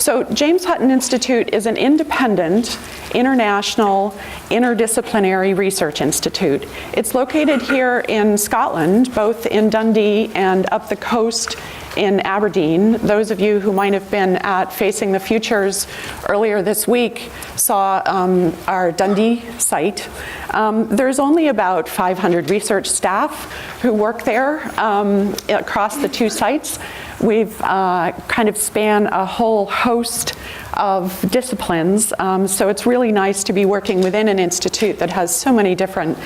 So James Hutton Institute is an independent, international, interdisciplinary research institute. It's located here in Scotland, both in Dundee and up the coast in Aberdeen. Those of you who might have been at Facing the Futures earlier this week saw our Dundee site. There's only about 500 research staff who work there across the two sites. We've kind of span a whole host of disciplines, so it's really nice to be working within an institute that has so many different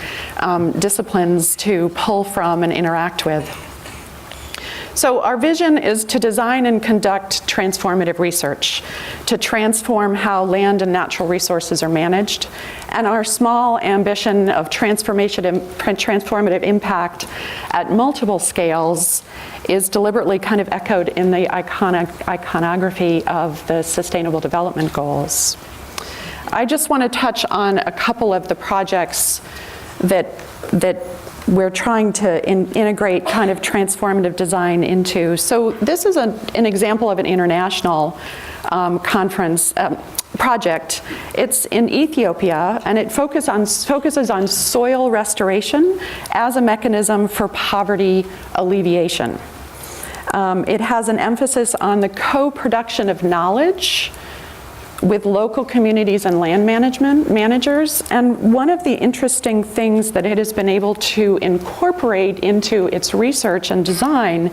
disciplines to pull from and interact with. So our vision is to design and conduct transformative research, to transform how land and natural resources are managed, and our small ambition of transformative impact at multiple scales is deliberately kind of echoed in the iconography of the Sustainable Development Goals. I just want to touch on a couple of the projects that we're trying to integrate kind of transformative design into. So this is an example of an international conference project. It's in Ethiopia, and it focuses on soil restoration as a mechanism for poverty alleviation. It has an emphasis on the co-production of knowledge with local communities and land managers. And one of the interesting things that it has been able to incorporate into its research and design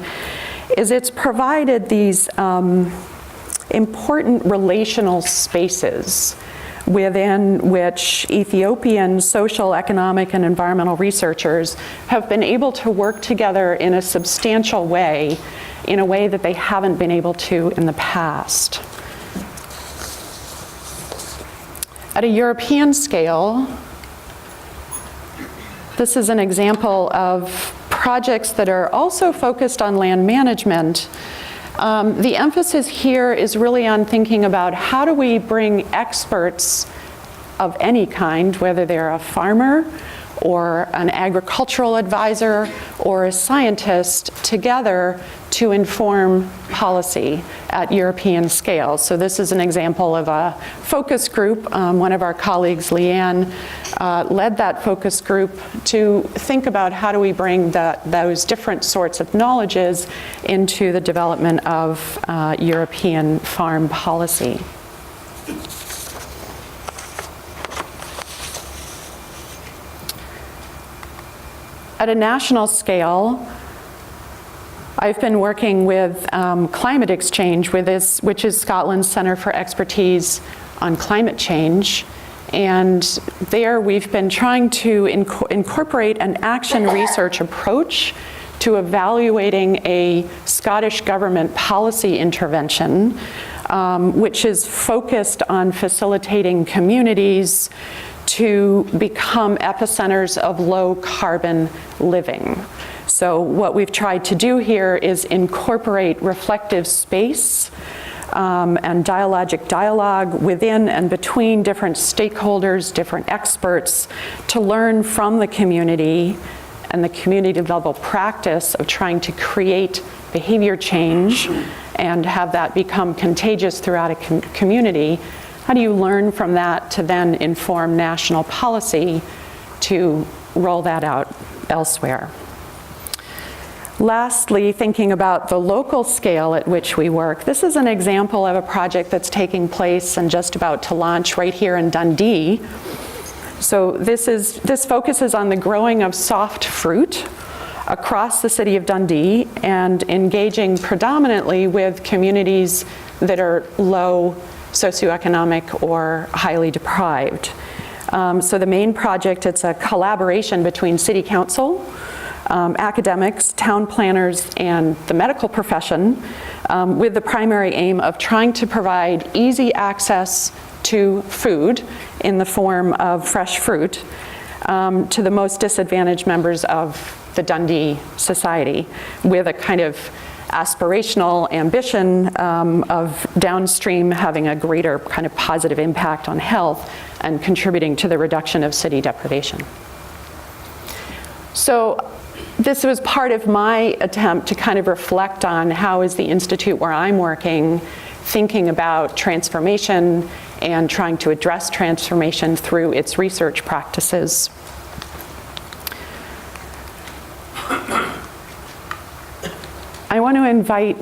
is it's provided these important relational spaces within which Ethiopian social, economic, and environmental researchers have been able to work together in a substantial way, in a way that they haven't been able to in the past. At a European scale, this is an example of projects that are also focused on land management. The emphasis here is really on thinking about how do we bring experts of any kind, whether they're a farmer or an agricultural advisor or a scientist, together to inform policy at European scale. So this is an example of a focus group. One of our colleagues, Leanne, led that focus group to think about how do we bring those different sorts of knowledges into the development of European farm policy. At a national scale, I've been working with Climate Exchange, which is Scotland's Centre for Expertise on Climate Change. And there we've been trying to incorporate an action research approach to evaluating a Scottish government policy intervention, which is focused on facilitating communities to become epicenters of low carbon living. So what we've tried to do here is incorporate reflective space and dialogic dialogue within and between different stakeholders, different experts, to learn from the community and the community level practice of trying to create behavior change and have that become contagious throughout a community. How do you learn from that to then inform national policy to roll that out elsewhere? Lastly, thinking about the local scale at which we work, this is an example of a project that's taking place and just about to launch right here in Dundee. So this focuses on the growing of soft fruit across the city of Dundee and engaging predominantly with communities that are low socioeconomic or highly deprived. So the main project, it's a collaboration between City Council, academics, town planners, and the medical profession, with the primary aim of trying to provide easy access to food in the form of fresh fruit to the most disadvantaged members of the Dundee society, with a kind of aspirational ambition of downstream having a greater kind of positive impact on health and contributing to the reduction of city deprivation. So this was part of my attempt to kind of reflect on how is the institute where I'm working thinking about transformation and trying to address transformation through its research practices. I want to invite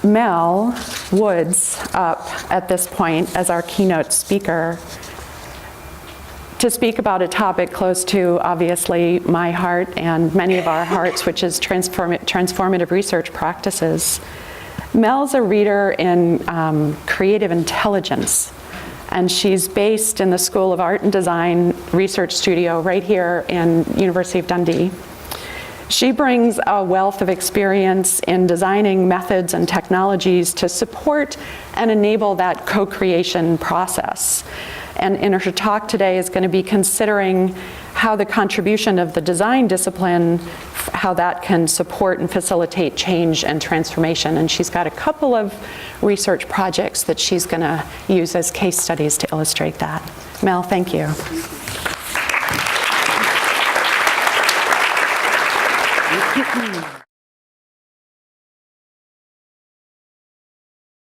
Mel Woods up at this point as our keynote speaker to speak about a topic close to, obviously, my heart and many of our hearts, which is transformative research practices. Mel's a reader in creative intelligence, and she's based in the School of Art and Design Research Studio right here in University of Dundee. She brings a wealth of experience in designing methods and technologies to support and enable that co-creation process. And in her talk today is going to be considering how the contribution of the design discipline, how that can support and facilitate change and transformation. And she's got a couple of research projects that she's going to use as case studies to illustrate that. Mel, thank you.